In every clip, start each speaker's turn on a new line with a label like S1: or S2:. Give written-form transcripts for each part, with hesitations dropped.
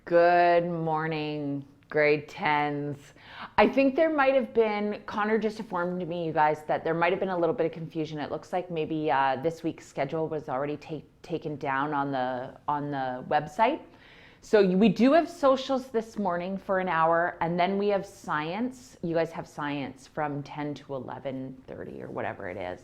S1: Good morning, grade 10s. I think there might have been, Connor just informed me, you guys, that there might have been a little bit of confusion. It looks like maybe this week's schedule was already taken down on the website. So we do have socials this morning for an hour, and then we have science. You guys have science from 10 to 11:30 or whatever it is.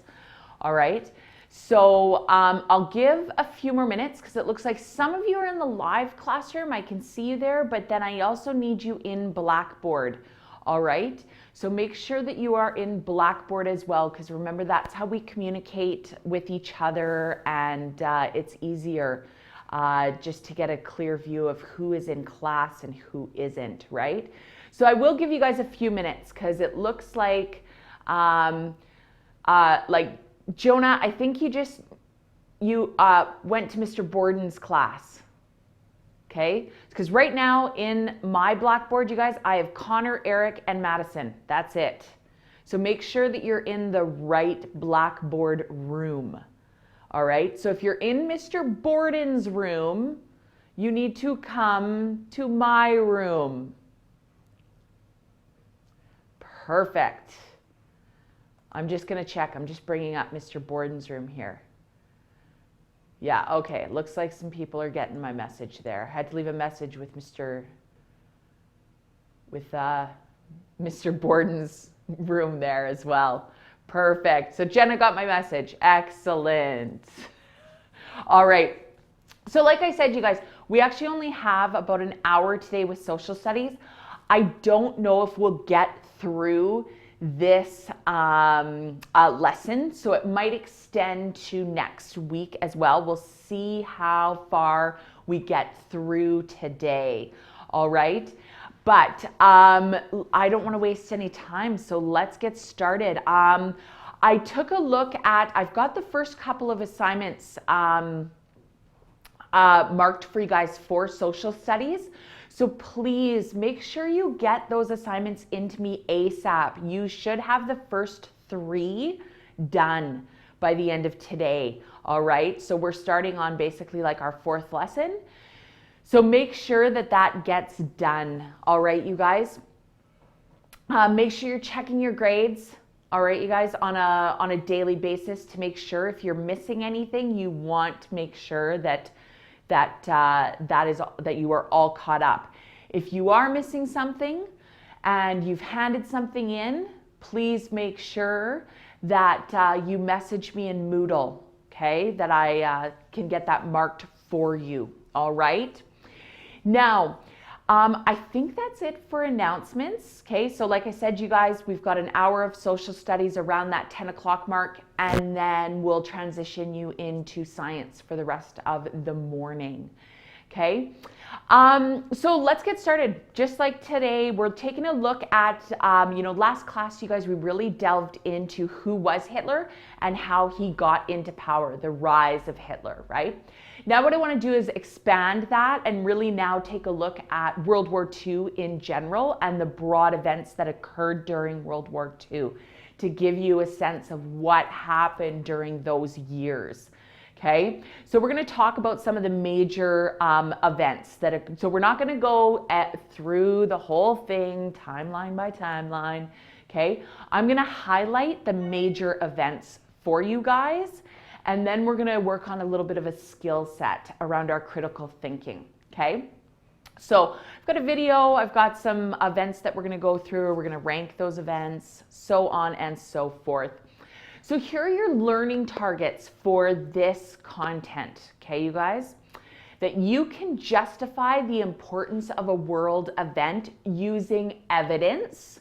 S1: All right. So I'll give a few more minutes because it looks like some of you are in the live classroom. I can see you there, but then I also need you in Blackboard. All right. So make sure that you are in Blackboard as well, because remember, that's how we communicate with each other, and it's easier just to get a clear view of who is in class and who isn't, right? So I will give you guys a few minutes because it looks like Jonah, I think you went to Mr. Borden's class, okay? Because right now in my Blackboard, you guys, I have Connor, Eric, and Madison. That's it. So make sure that you're in the right Blackboard room, all right? So if you're in Mr. Borden's room, you need to come to my room. Perfect. I'm just going to check. I'm just bringing up Mr. Borden's room here. Yeah, okay. It looks like some people are getting my message there. I had to leave a message with Mr. Borden's room there as well. Perfect. So Jenna got my message. Excellent. All right. So like I said, you guys, we actually only have about an hour today with social studies. I don't know if we'll get through this lesson, so it might extend to next week as well. We'll see how far we get through today, all right? But I don't want to waste any time, so let's get started. I took a look at, I've got the first couple of assignments marked for you guys for social studies. So please make sure you get those assignments into me ASAP. You should have the first 3 done by the end of today, all right? So we're starting on basically like our 4th lesson. So make sure that that gets done, all right, you guys? Make sure you're checking your grades, all right, you guys, on a daily basis to make sure if you're missing anything, you want to make sure that you are all caught up. If you are missing something and you've handed something in, please make sure that you message me in Moodle, okay? That I can get that marked for you, all right? Now, I think that's it for announcements, okay? So like I said, you guys, we've got an hour of social studies around that 10 o'clock mark, and then we'll transition you into science for the rest of the morning, okay? So let's get started. Just like today, we're taking a look at, last class, you guys, we really delved into who was Hitler and how he got into power, the rise of Hitler, right? Now what I want to do is expand that and really now take a look at World War II in general and the broad events that occurred during World War II to give you a sense of what happened during those years. Okay, so we're going to talk about some of the major events so we're not going to go through the whole thing timeline by timeline. Okay, I'm going to highlight the major events for you guys, and then we're going to work on a little bit of a skill set around our critical thinking. Okay, so I've got a video, I've got some events that we're going to go through, we're going to rank those events, so on and so forth. So here are your learning targets for this content, okay, you guys? That you can justify the importance of a world event using evidence,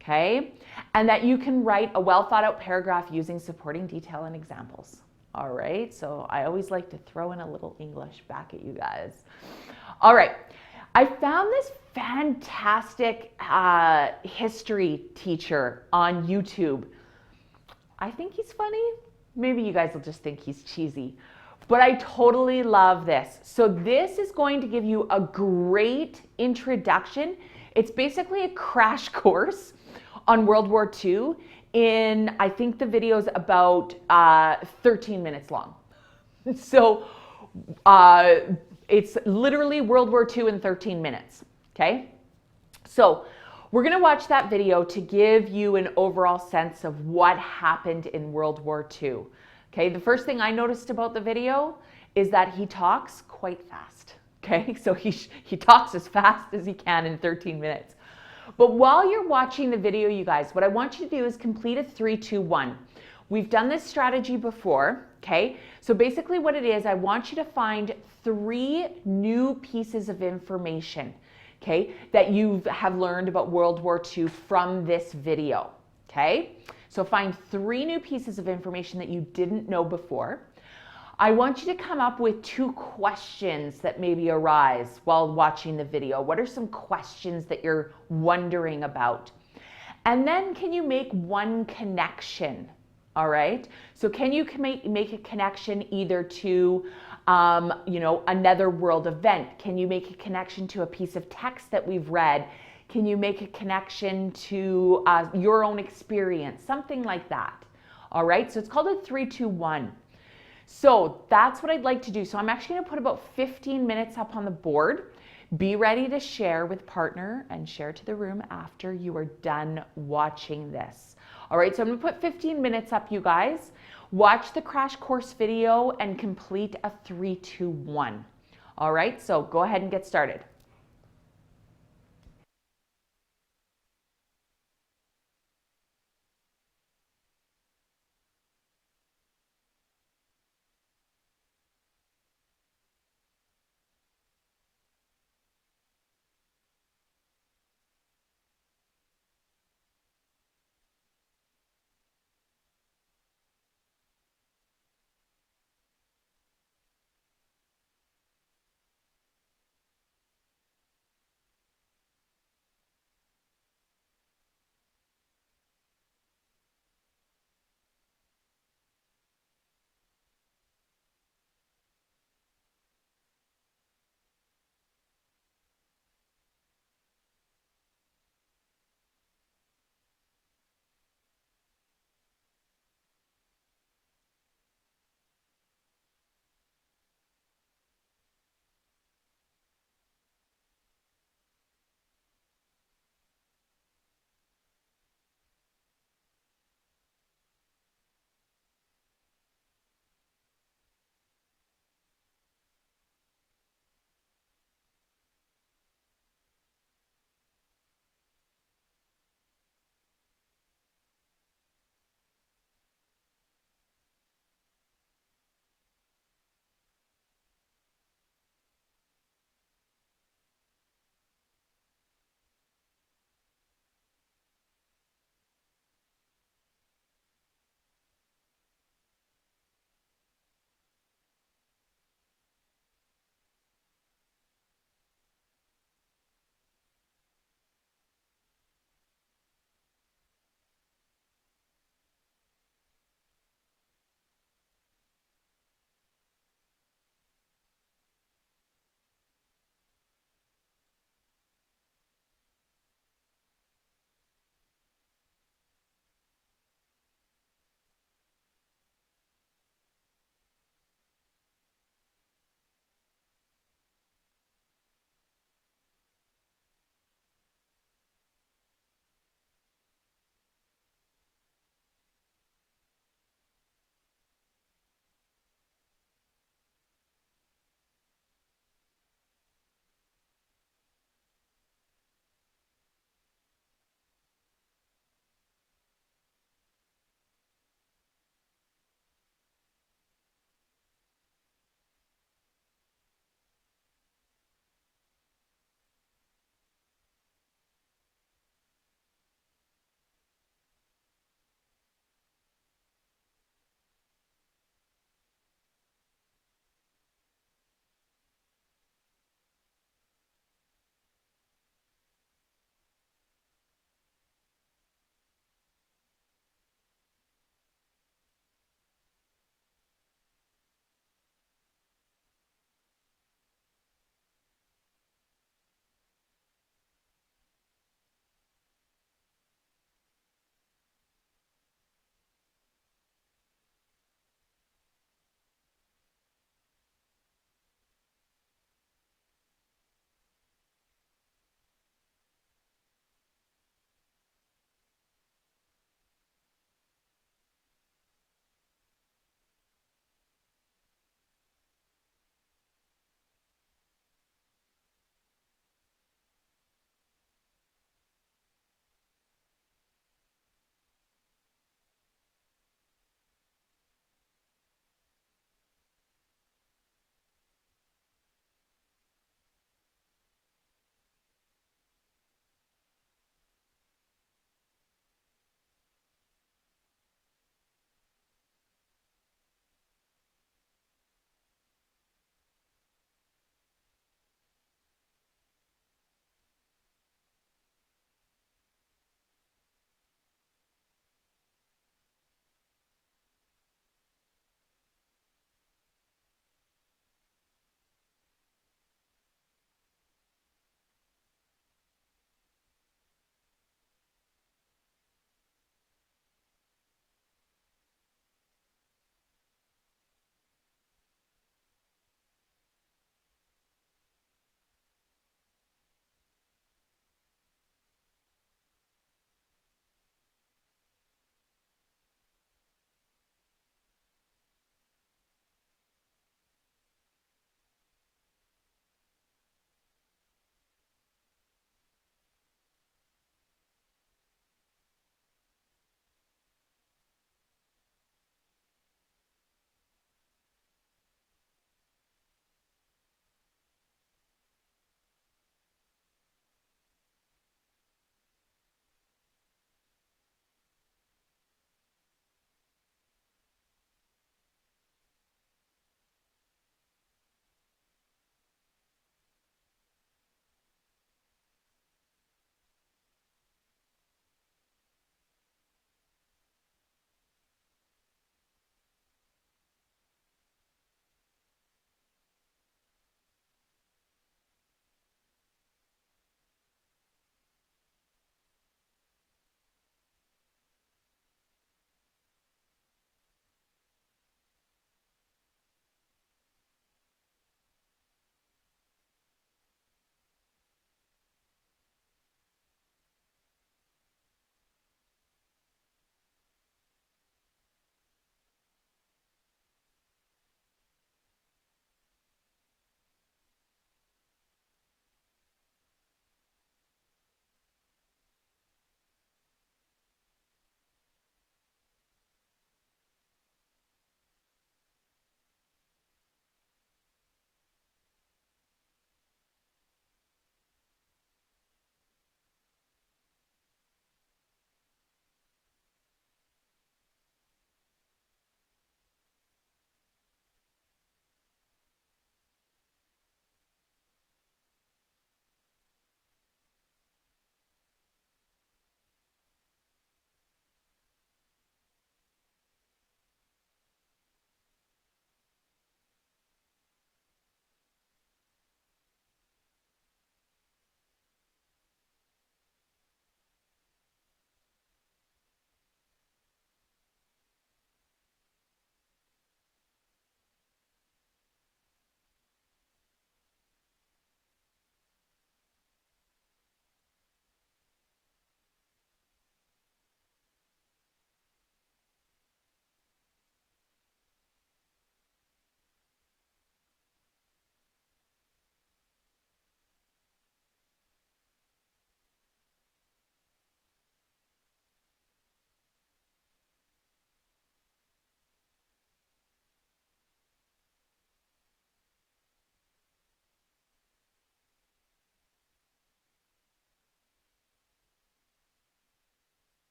S1: okay? And that you can write a well thought out paragraph using supporting detail and examples, all right? So I always like to throw in a little English back at you guys. All right, I found this fantastic history teacher on YouTube. I think he's funny. Maybe you guys will just think he's cheesy, but I totally love this. So this is going to give you a great introduction. It's basically a crash course on World War II in, I think the video's about 13 minutes long. So It's literally World War II in 13 minutes, okay? So we're gonna watch that video to give you an overall sense of what happened in World War II. Okay, the first thing I noticed about the video is that he talks quite fast. Okay, so he talks as fast as he can in 13 minutes. But while you're watching the video, you guys, what I want you to do is complete a 3, 2, 1. We've done this strategy before, okay? So basically what it is, I want you to find 3 new pieces of information, okay, that you have learned about World War II from this video, okay? So find 3 new pieces of information that you didn't know before. I want you to come up with 2 questions that maybe arise while watching the video. What are some questions that you're wondering about? And then can you make 1 connection? All right. So can you make a connection either to, another world event? Can you make a connection to a piece of text that we've read? Can you make a connection to your own experience? Something like that. All right. So it's called a 3, 2, 1. So that's what I'd like to do. So I'm actually going to put about 15 minutes up on the board. Be ready to share with partner and share to the room after you are done watching this. All right, so I'm going to put 15 minutes up, you guys. Watch the crash course video and complete a 3, 2, 1. All right, so go ahead and get started.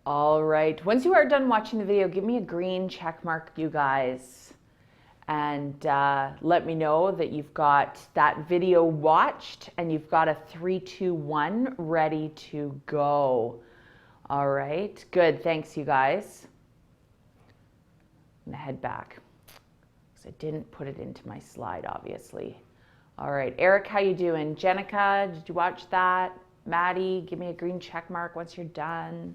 S1: All right. Once you are done watching the video, give me a green check mark, you guys. And let me know that you've got that video watched and you've got a 3, 2, 1 ready to go. All right. Good. Thanks, you guys. I'm going to head back because I didn't put it into my slide, obviously. All right. Eric, how you doing? Jenica, did you watch that? Maddie, give me a green check mark once you're done.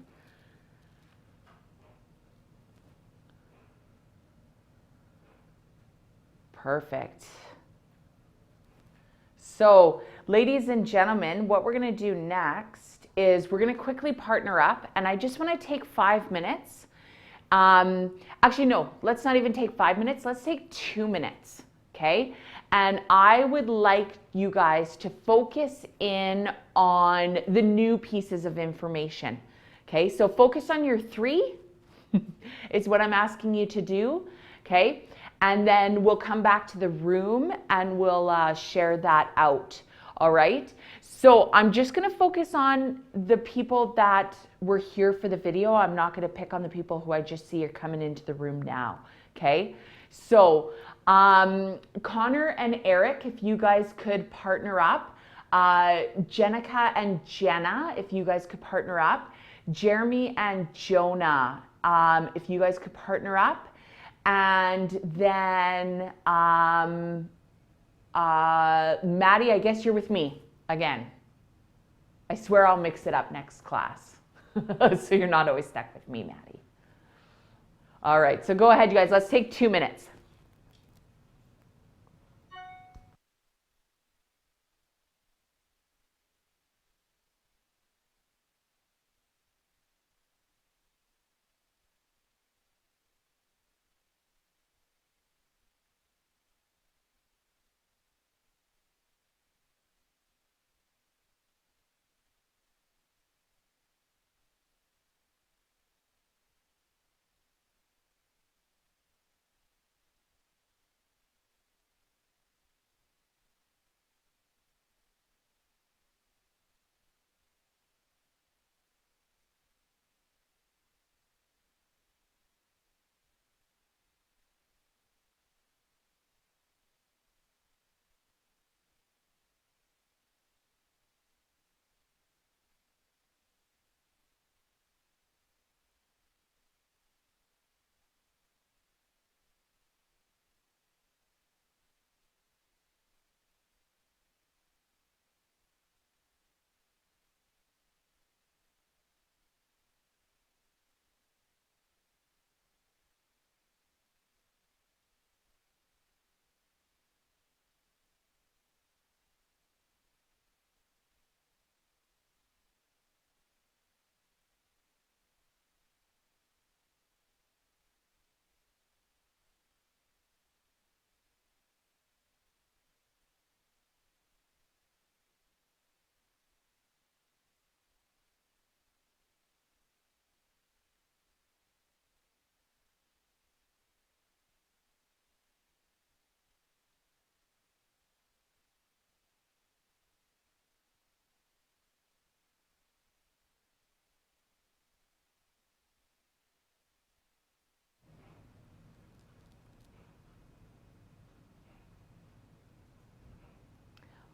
S1: Perfect. So, ladies and gentlemen, what we're going to do next is we're going to quickly partner up, and I just want to take 5 minutes. Actually, no, let's not even take 5 minutes. Let's take 2 minutes, okay? And I would like you guys to focus in on the new pieces of information, okay? So focus on your 3 is what I'm asking you to do, okay? And then we'll come back to the room and we'll share that out, all right? So I'm just gonna focus on the people that were here for the video. I'm not gonna pick on the people who I just see are coming into the room now, okay? So Connor and Eric, if you guys could partner up. Jenica and Jenna, if you guys could partner up. Jeremy and Jonah, if you guys could partner up. And then Maddie, I guess you're with me again. I swear I'll mix it up next class. So you're not always stuck with me, Maddie. All right, so go ahead, you guys. Let's take 2 minutes.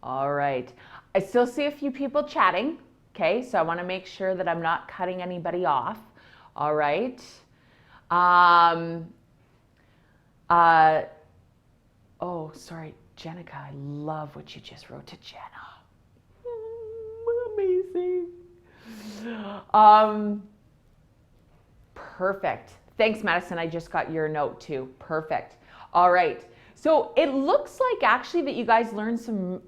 S1: All right. I still see a few people chatting. Okay, so I want to make sure that I'm not cutting anybody off. All right. Oh, sorry, Jenica. I love what you just wrote to Jenna. Amazing. Perfect. Thanks, Madison. I just got your note too. Perfect. All right. So it looks like actually that you guys learned some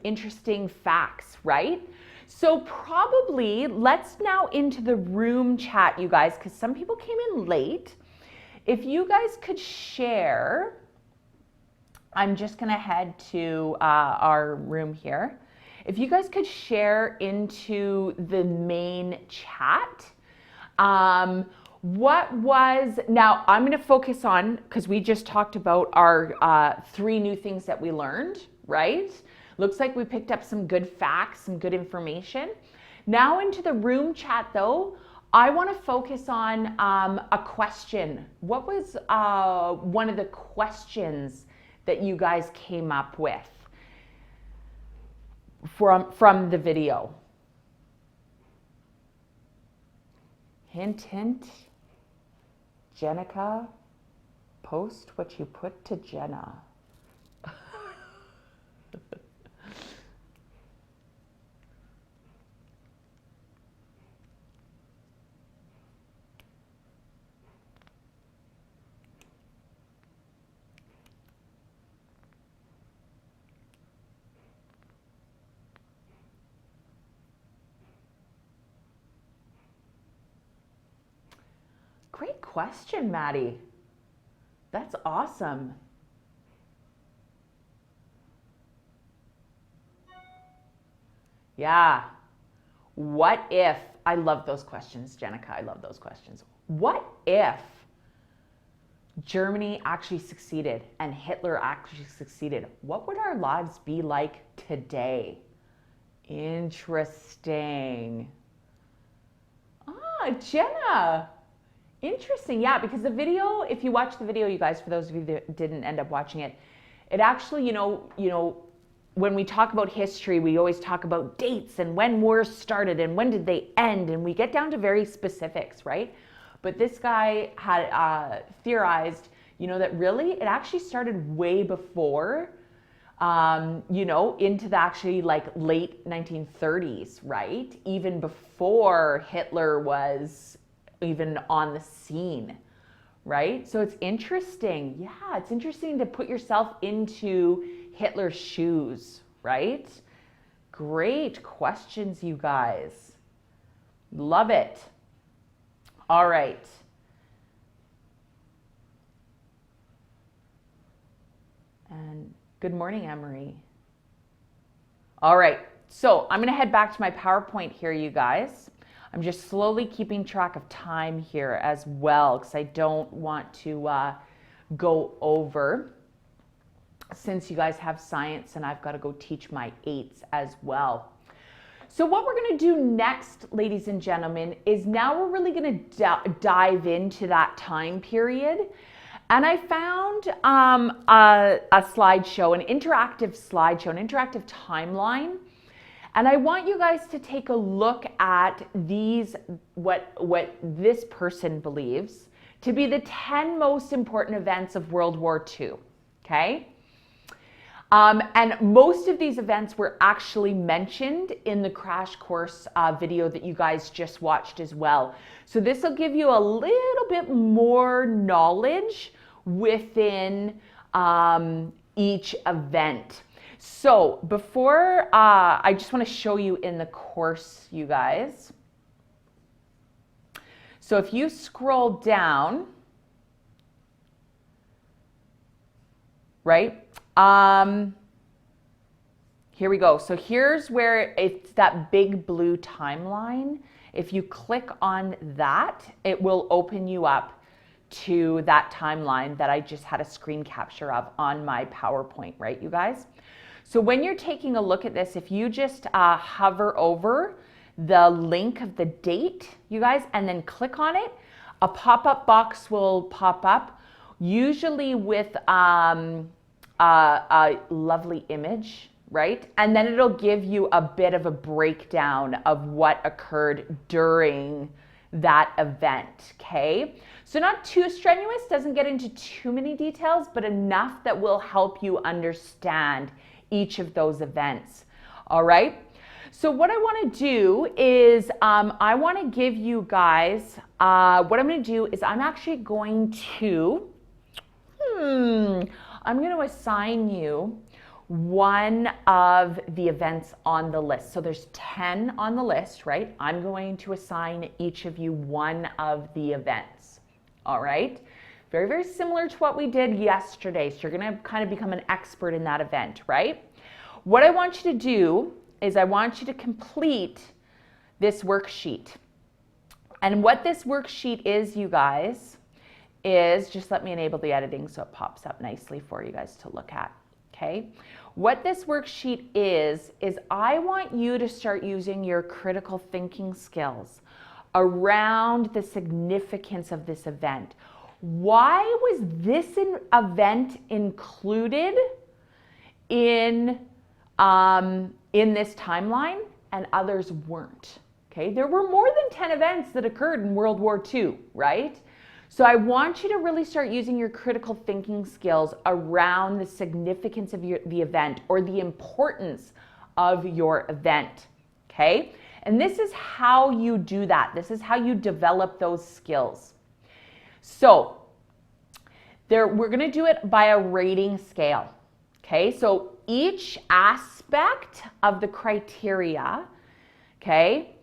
S1: interesting facts, right? So probably let's now into the room chat, you guys, because some people came in late. If you guys could share, I'm just going to head to our room here. If you guys could share into the main chat, what was, now I'm going to focus on, because we just talked about our 3 new things that we learned, right? Looks like we picked up some good facts, some good information. Now into the room chat though, I want to focus on a question. What was one of the questions that you guys came up with from the video? Hint, hint. Jenica, post what you put to Jenna. Great question, Maddie. That's awesome. Yeah. What if, I love those questions, Jenica, I love those questions. What if Germany actually succeeded and Hitler actually succeeded? What would our lives be like today? Interesting. Ah, Jenna. Interesting, yeah, because the video, if you watch the video, you guys, for those of you that didn't end up watching it, it actually, you know, when we talk about history, we always talk about dates and when wars started and when did they end, and we get down to very specifics, right? But this guy had theorized, you know, that really it actually started way before, you know, into the actually like late 1930s, right? Even before Hitler was even on the scene, right? So it's interesting. Yeah, it's interesting to put yourself into Hitler's shoes, right? Great questions, you guys. Love it. All right. And good morning, Emery. All right, so I'm gonna head back to my PowerPoint here, you guys. I'm just slowly keeping track of time here as well, because I don't want to go over, since you guys have science and I've got to go teach my 8s as well. So what we're going to do next, ladies and gentlemen, is now we're really going to dive into that time period. And I found a slideshow, an interactive slideshow, an interactive timeline. And I want you guys to take a look at these, what this person believes to be the 10 most important events of World War II, okay? And most of these events were actually mentioned in the crash course video that you guys just watched as well. So this will give you a little bit more knowledge within each event. So before, I just want to show you in the course, you guys. So if you scroll down, right? Here we go. So here's where it's that big blue timeline. If you click on that, it will open you up to that timeline that I just had a screen capture of on my PowerPoint, right, you guys? So when you're taking a look at this, if you just hover over the link of the date, you guys, and then click on it, a pop-up box will pop up, usually with a lovely image, right? And then it'll give you a bit of a breakdown of what occurred during that event, okay? So not too strenuous, doesn't get into too many details, but enough that will help you understand each of those events, all right? So what I wanna do is I wanna give you guys, what I'm gonna do is I'm actually going to, I'm going to assign you one of the events on the list. So there's 10 on the list, right? I'm going to assign each of you one of the events, all right? Very, very similar to what we did yesterday. So you're going to kind of become an expert in that event, right? What I want you to do is I want you to complete this worksheet. And what this worksheet is, you guys, is, just let me enable the editing so it pops up nicely for you guys to look at, okay? What this worksheet is I want you to start using your critical thinking skills around the significance of this event. Why was this event included in this timeline and others weren't? Okay, there were more than 10 events that occurred in World War II, right? So I want you to really start using your critical thinking skills around the significance of the event or the importance of your event, okay? And this is how you do that. This is how you develop those skills. So we're going to do it by a rating scale, okay? So each aspect of the criteria, okay,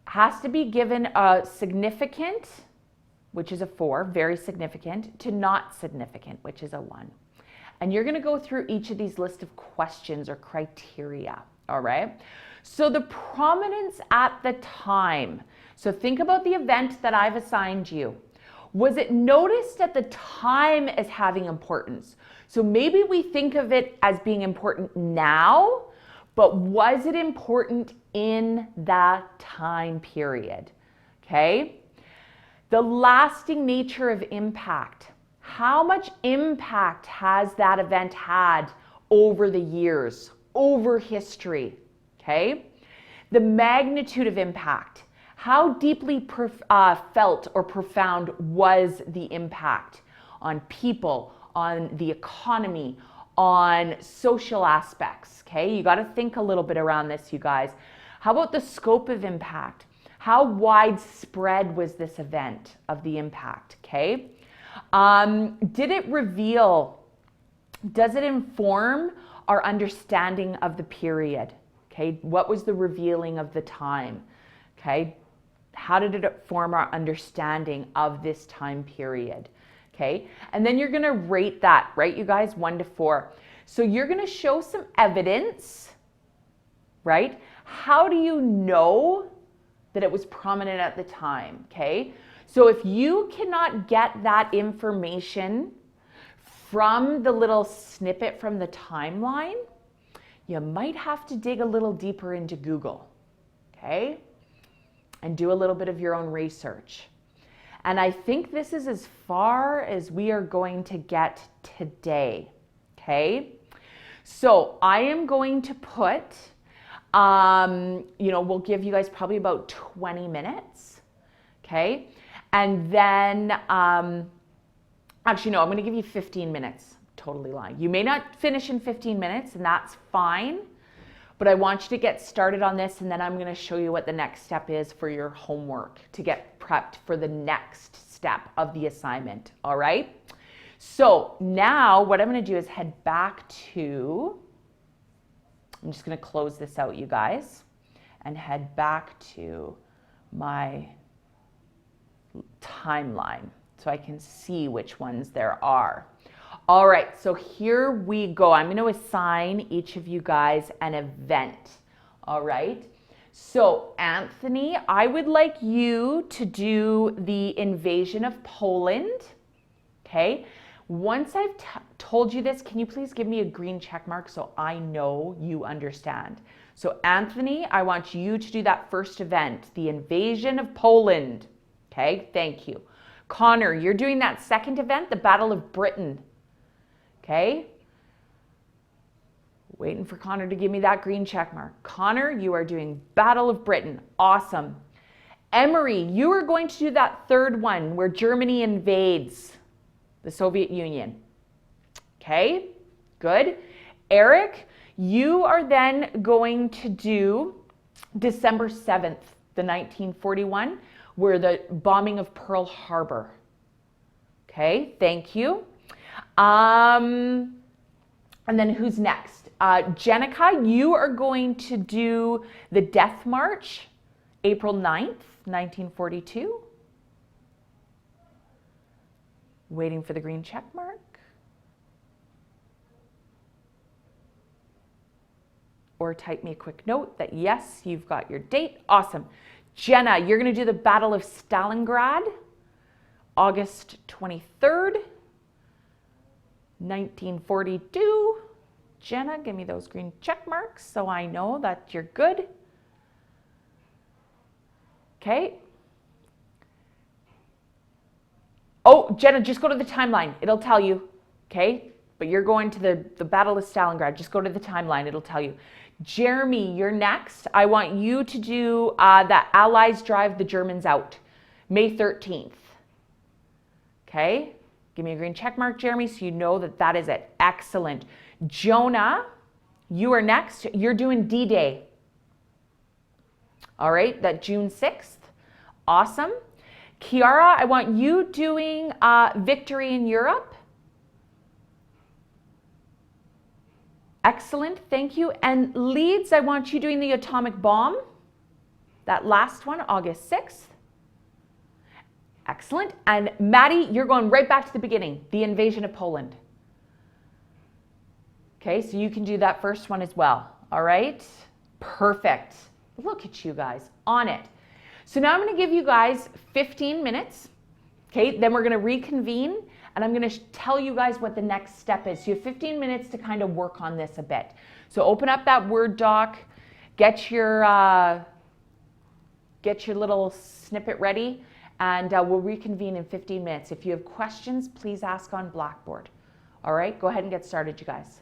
S1: has to be given a significant, which is a 4, very significant, to not significant, which is a 1. And you're going to go through each of these list of questions or criteria, all right? So the prominence at the time. So think about the event that I've assigned you. Was it noticed at the time as having importance? So maybe we think of it as being important now, but was it important in that time period? Okay? The lasting nature of impact. How much impact has that event had over the years, over history? Okay? The magnitude of impact. How deeply felt or profound was the impact on people, on the economy, on social aspects? Okay, you got to think a little bit around this, you guys. How about the scope of impact? How widespread was this event of the impact? Okay, did it reveal, does it inform our understanding of the period? Okay, what was the revealing of the time? Okay, how did it form our understanding of this time period? Okay, and then you're going to rate that, right, you guys, 1 to 4. So you're going to show some evidence, right? How do you know that it was prominent at the time? Okay, so if you cannot get that information from the little snippet from the timeline, you might have to dig a little deeper into Google, okay, and do a little bit of your own research. And I think this is as far as we are going to get today, okay? So I am going to put, we'll give you guys probably about 20 minutes, okay? And then, actually, no, I'm going to give you 15 minutes. Totally lying. You may not finish in 15 minutes, and that's fine. But I want you to get started on this, and then I'm going to show you what the next step is for your homework to get prepped for the next step of the assignment. All right? So now what I'm going to do is head back to, I'm just going to close this out, you guys, and head back to my timeline so I can see which ones there are. All right, so here we go. I'm going to assign each of you guys an event. All right. So Anthony, I would like you to do the invasion of Poland. Okay. Once I've told you this, can you please give me a green check mark so I know you understand? So Anthony, I want you to do that first event, the invasion of Poland. Okay, thank you. Connor, you're doing that second event, the Battle of Britain. Okay, waiting for Connor to give me that green check mark. Connor, you are doing Battle of Britain. Awesome. Emery, you are going to do that third one where Germany invades the Soviet Union. Okay, good. Eric, you are then going to do December 7th, the 1941, where the bombing of Pearl Harbor. Okay, thank you. And then who's next? Jenica, you are going to do the Death March, April 9th, 1942. Waiting for the green check mark. Or type me a quick note that yes, you've got your date. Awesome. Jenna, you're going to do the Battle of Stalingrad, August 23rd. 1942. Jenna, give me those green check marks so I know that you're good. Okay, Oh, Jenna, just go to the timeline. It'll tell you, okay? But you're going to the Battle of Stalingrad. Just go to the timeline. It'll tell you. Jeremy, you're next. I want you to do that Allies drive the Germans out, May 13th. Okay? Give me a green check mark, Jeremy, so you know that that is it. Excellent. Jonah, you are next. You're doing D-Day. All right, that June 6th. Awesome. Kiara, I want you doing Victory in Europe. Excellent, thank you. And Leeds, I want you doing the atomic bomb. That last one, August 6th. Excellent. And Maddie, you're going right back to the beginning, the invasion of Poland. Okay, so you can do that first one as well. All right, perfect. Look at you guys, on it. So now I'm going to give you guys 15 minutes. Okay, then we're going to reconvene and I'm going to tell you guys what the next step is. So you have 15 minutes to kind of work on this a bit. So open up that Word doc, get your little snippet ready, and we'll reconvene in 15 minutes. If you have questions, please ask on Blackboard. All right, go ahead and get started, you guys.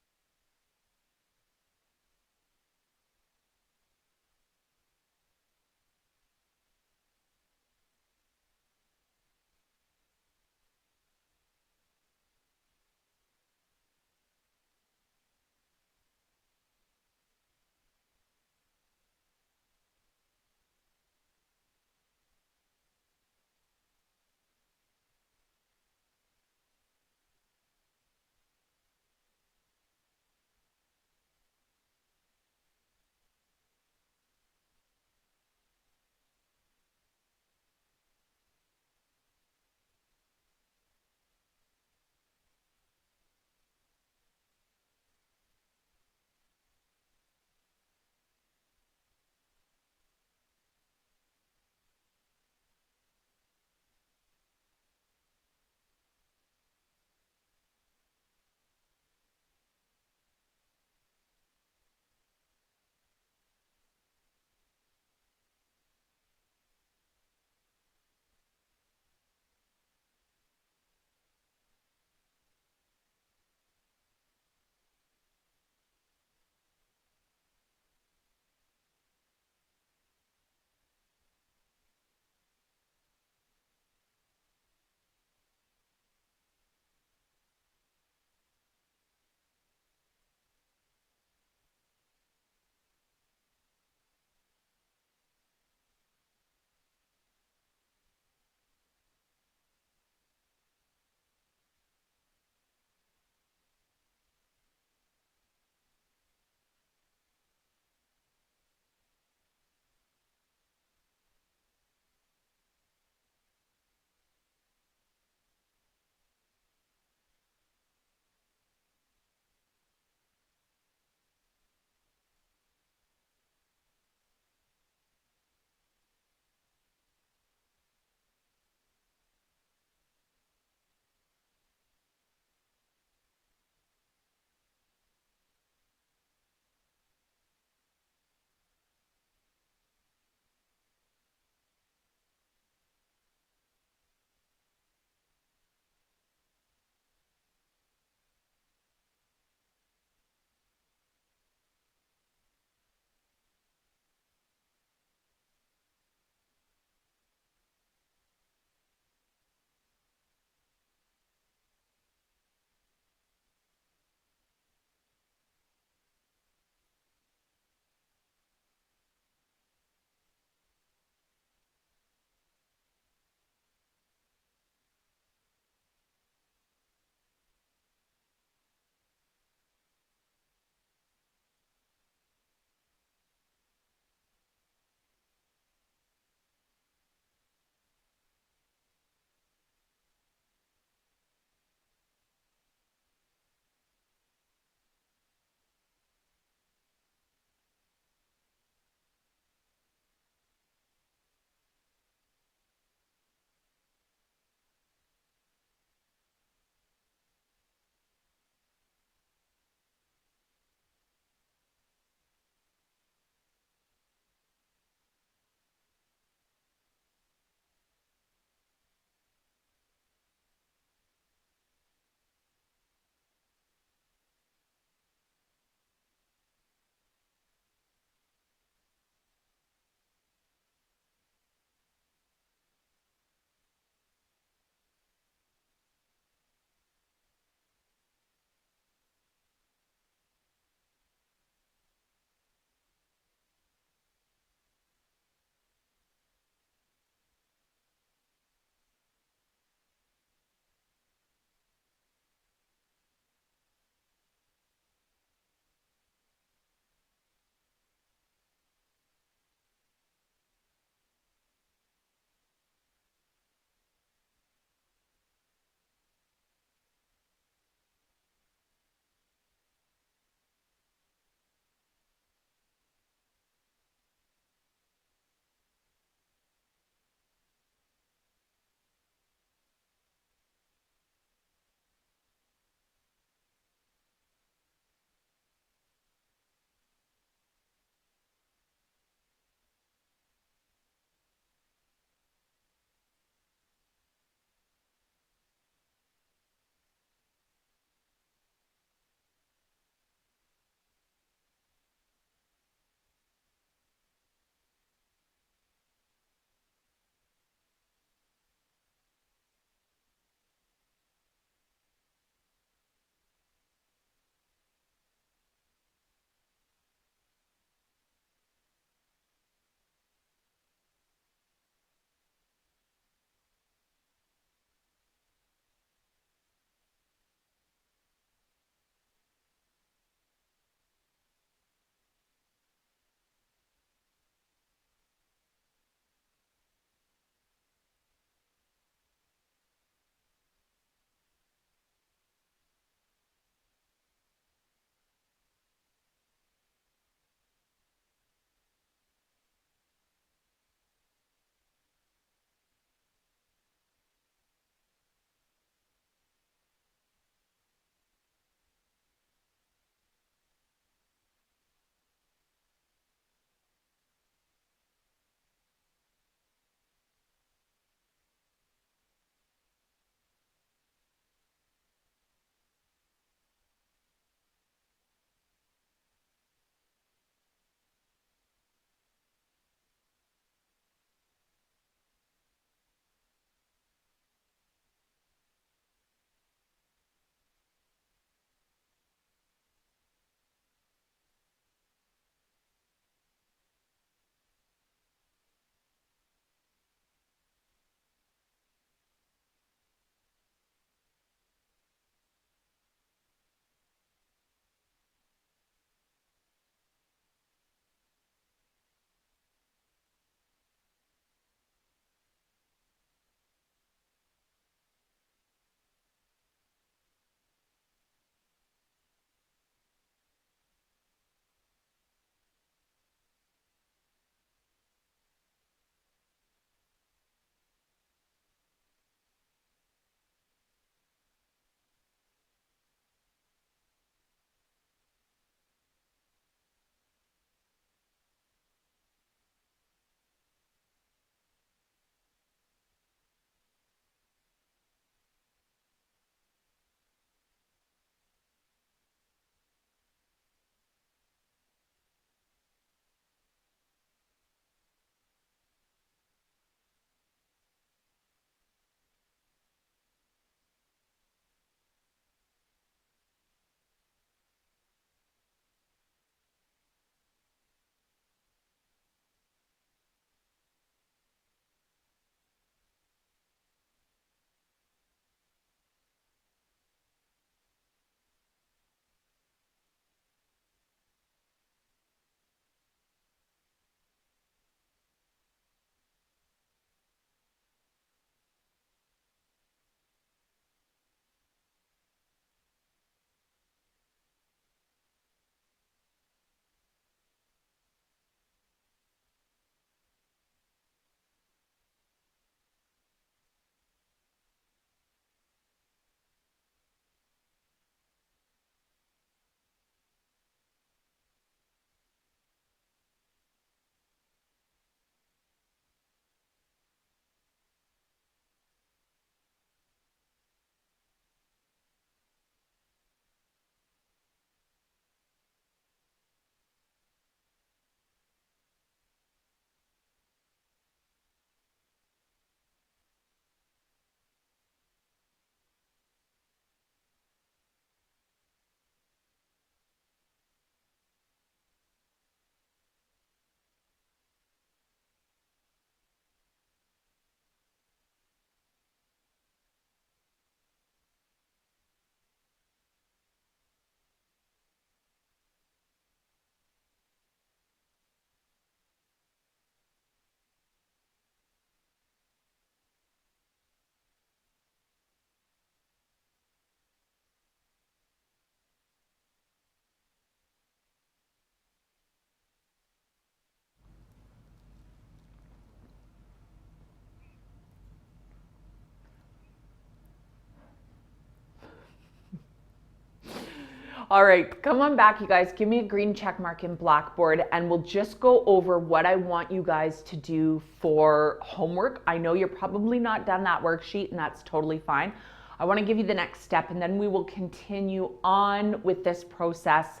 S1: All right, come on back, you guys. Give me a green check mark in Blackboard, and we'll just go over what I want you guys to do for homework. I know you're probably not done that worksheet, and that's totally fine. I want to give you the next step, and then we will continue on with this process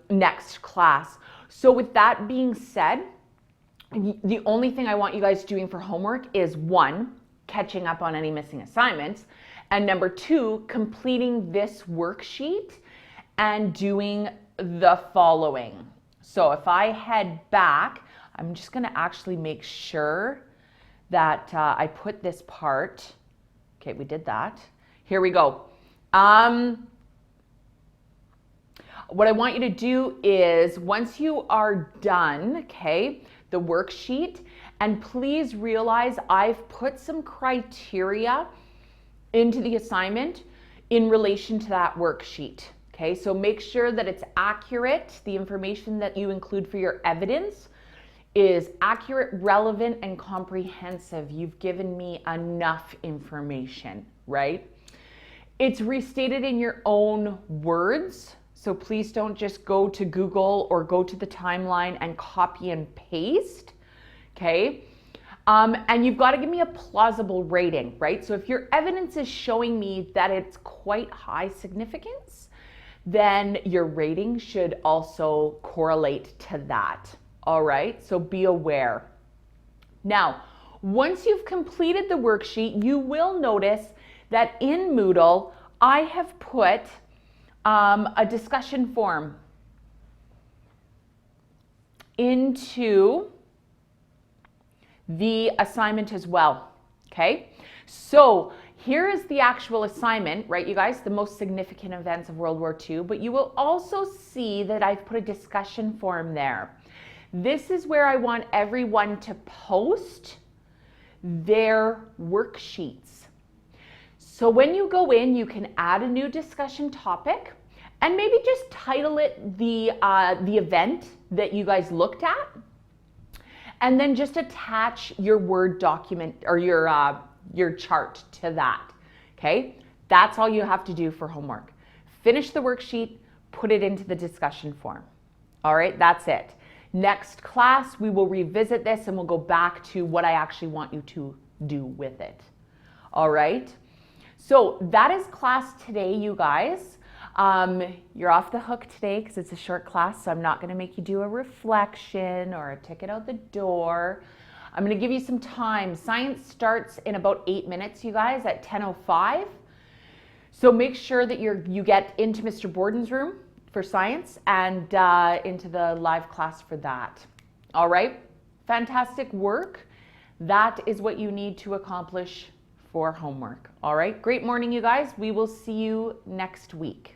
S1: next class. So with that being said, the only thing I want you guys doing for homework is 1, catching up on any missing assignments, and number 2, completing this worksheet and doing the following. So if I head back, I'm just going to actually make sure that I put this part. Okay, we did that. Here we go. What I want you to do is, once you are done, okay, the worksheet, and please realize I've put some criteria into the assignment in relation to that worksheet. Okay, so make sure that it's accurate. The information that you include for your evidence is accurate, relevant, and comprehensive. You've given me enough information, right? It's restated in your own words. So please don't just go to Google or go to the timeline and copy and paste, okay? And you've got to give me a plausible rating, right? So if your evidence is showing me that it's quite high significance, then your rating should also correlate to that, all right? So be aware. Now, once you've completed the worksheet, you will notice that in Moodle, I have put a discussion form into the assignment as well, okay? So here is the actual assignment, right, you guys? The most significant events of World War II, but you will also see that I've put a discussion form there. This is where I want everyone to post their worksheets. So when you go in, you can add a new discussion topic and maybe just title it the event that you guys looked at, and then just attach your Word document or your chart to that, okay? That's all you have to do for homework. Finish the worksheet, put it into the discussion form. All right, that's it. Next class, we will revisit this and we'll go back to what I actually want you to do with it. All right? So that is class today, you guys. You're off the hook today because it's a short class, so I'm not going to make you do a reflection or a ticket out the door. I'm going to give you some time. Science starts in about 8 minutes, you guys, at 10:05. So make sure that you get into Mr. Borden's room for science and into the live class for that. All right? Fantastic work. That is what you need to accomplish for homework. All right? Great morning, you guys. We will see you next week.